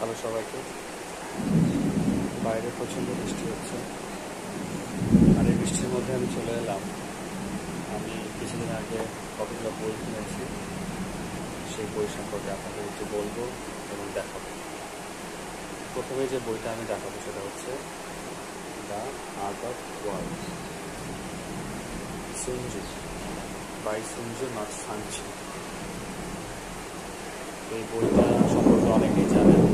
Hello সবাইকে। বাইরে প্রচণ্ড বৃষ্টি হচ্ছে, আর এই বৃষ্টির মধ্যে আমি চলে এলাম। আমি কিছুদিন আগে কতগুলো বই কিনেছি, সেই বই সম্পর্কে আপনাদের একটু বলবো এবং দেখাবো। প্রথমে যে বইটা আমি দেখাবো সেটা হচ্ছে the art of war, Sun Tzu by Sun Tzu Matsumoto. এই বইটা সম্পর্কে অনেকেই জানেন।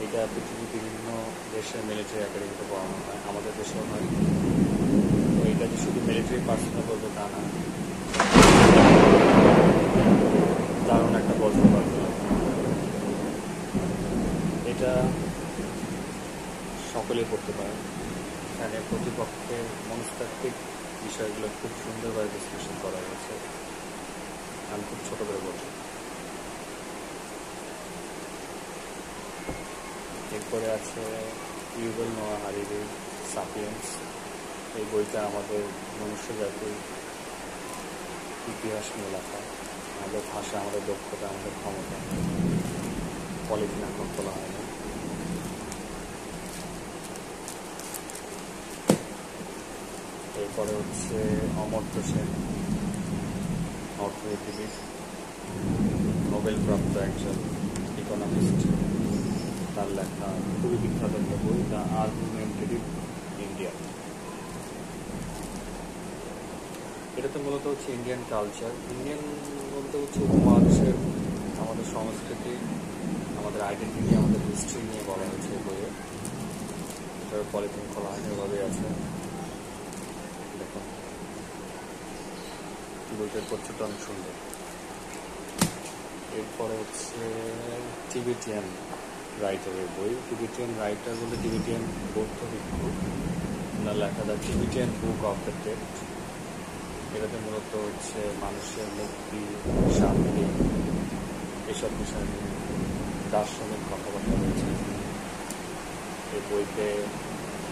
এটা পৃথিবীর বিভিন্ন দেশের মিলিটারি একাডেমিতে পড়ানো হয়, আমাদের দেশেও হয়। তো এটা যে শুধু মিলিটারি পার্সোনাল করবে তা না, দারুণ একটা গল্প পাবে। এটা সকলেই পড়তে পারে। এখানে প্রতিপক্ষের মনস্তাত্ত্বিক বিষয়গুলো খুব সুন্দরভাবে বিশ্লেষণ করা হয়েছে। আমি খুব ছোট করে বলছি। এরপরে আছে ইউভেল নোয়া হারারির সাপিয়েন্স। এই বইটা আমাদের মনুষ্য জাতির ইতিহাস নিয়ে লেখা, আমাদের ভাষা, আমাদের দক্ষতা, আমাদের ক্ষমতা। পলিথিন এখন খোলা হয় না। এরপরে হচ্ছে অমর্ত্য সেন, অর্থনীতিবিদ, নোবেল প্রাপ্ত একজন ইকোনমিস্ট। তার লেখা খুবই বিখ্যাত একটা বই, দ্য আর্গুমেন্টেটিভ ইন্ডিয়া। এটাতে মূলত হচ্ছে ইন্ডিয়ান কালচার, ইন্ডিয়ান বলতে হচ্ছে উপমহাদেশের আমাদের সংস্কৃতি, আমাদের আইডেন্টিটি, আমাদের হিস্ট্রি নিয়ে বলা হয়েছে এই বইয়ে। এটার পলিথিন খোলা হয় এভাবেই আছে। দেখুন, বইটার পত্রটা অনেক সুন্দর। এরপরে হচ্ছে টিবেটিয়ান রাইটারের বই। টিবেটিয়ান রাইটার বলতে টিবেটিয়ান বৌদ্ধ ভিক্ষু, ওনার লেখা the Tibetan book of the dead. এটাতে মূলত হচ্ছে মানুষের মুক্তি, শান্তি, এসব বিষয় নিয়ে দার্শনিক কথাবার্তা রয়েছে। এই বইতে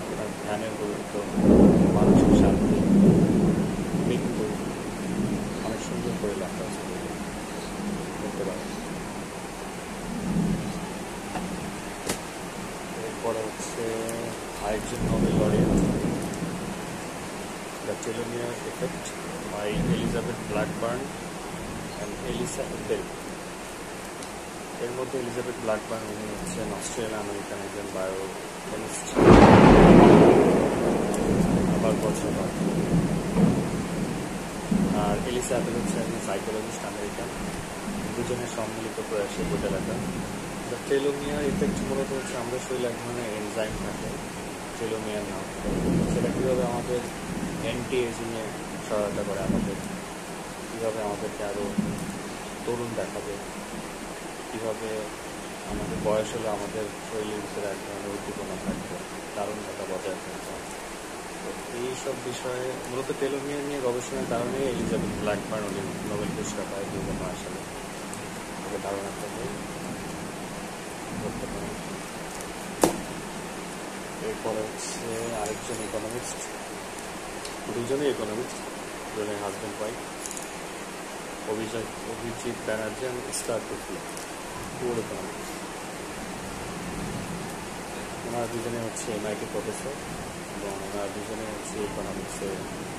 আপনার ধ্যানের গুরুত্ব, মানসিক শান্তি, মৃত্যু অনেক সুন্দর করে লেখা আছে, করতে পারেন। এরপরে হচ্ছে আরেকজন Nobel laureate, the telomere effect by Elizabeth Blackburn and Elissa Epel. এর মধ্যে এলিজাবেথ ব্ল্যাকবার্ন, উনি হচ্ছেন অস্ট্রেলিয়ান আমেরিকান একজন বায়োকেমিস্ট, আবার বছর। আর এলিসা বেল হচ্ছে একজন সাইকোলজিস্ট আমেরিকান। দুজনের সম্মিলিত প্রয়াসে বইটা লেখা। দ্য টেলোমিয়ার ইফেক্ট মূলত হচ্ছে আমাদের শরীরে এক ধরনের এনজাইম থাকে, টেলোমিয়ার নাম। সেটা কীভাবে আমাদের অ্যান্টি এজিংয়ে সহায়তা করে, আমাদের কীভাবে আমাদেরকে আরও তরুণ দেখাবে, কীভাবে আমাদের বয়স হলে আমাদের শরীরের ভিতরে এক ধরনের উদ্দীপনা থাকবে, তারুণ্যতা বজায় থাকবে। তো এইসব বিষয়ে মূলত টেলোমিয়ার নিয়ে গবেষণার কারণে এলিজাবেথ ব্ল্যাকবার্ন উনি নোবেল পুরস্কার পায় 2009 সালে। তবে দারুণ একটা বই, করতে পারেন। এরপরে হচ্ছে আরেকজন ইকোনমিস্ট, দুজনেই ইকোনমিস্ট, দুজনের হাজব্যান্ড ওয়াইফ, অভিজিৎ ব্যানার্জি এবং স্টার টুফলি, পুরো ইকোনমিক্স। ওনারা দুজনে হচ্ছে MIT প্রফেসর এবং ওনারা দুজনে হচ্ছে ইকোনমিক্সে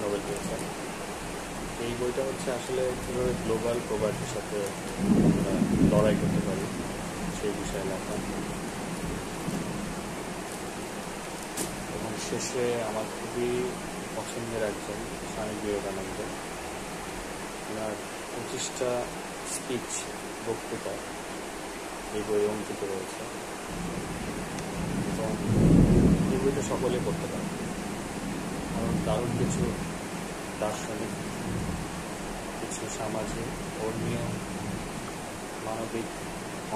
নোবেল পেয়েছেন। এই বইটা হচ্ছে আসলে কীভাবে গ্লোবাল প্রভার্টির সাথে আমরা লড়াই করতে পারি সেই বিষয়ে লেখা। এবং শেষে আমার খুবই পছন্দের একজন স্বামী বিবেকানন্দ, ওনার 25টা স্পিচ, বক্তৃতা এই বই অঙ্কিত রয়েছে। এবং এই বইটা সকলে পড়তে পারে, কারণ দারুণ কিছু দার্শনিক, কিছু সামাজিক, ধর্মীয়, মানবিক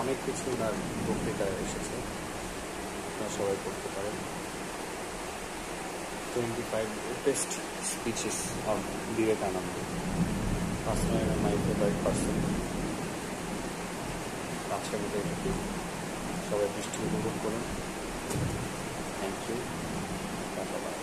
অনেক কিছু ওনার বক্তৃতায় এসেছে। আপনারা সবাই পড়তে পারেন। 25 best speeches of Vivekananda, personal my favourite person. আজকের মতো এটুকু। সবাই বৃষ্টি উপভোগ করুন। Thank you. ধন্যবাদ।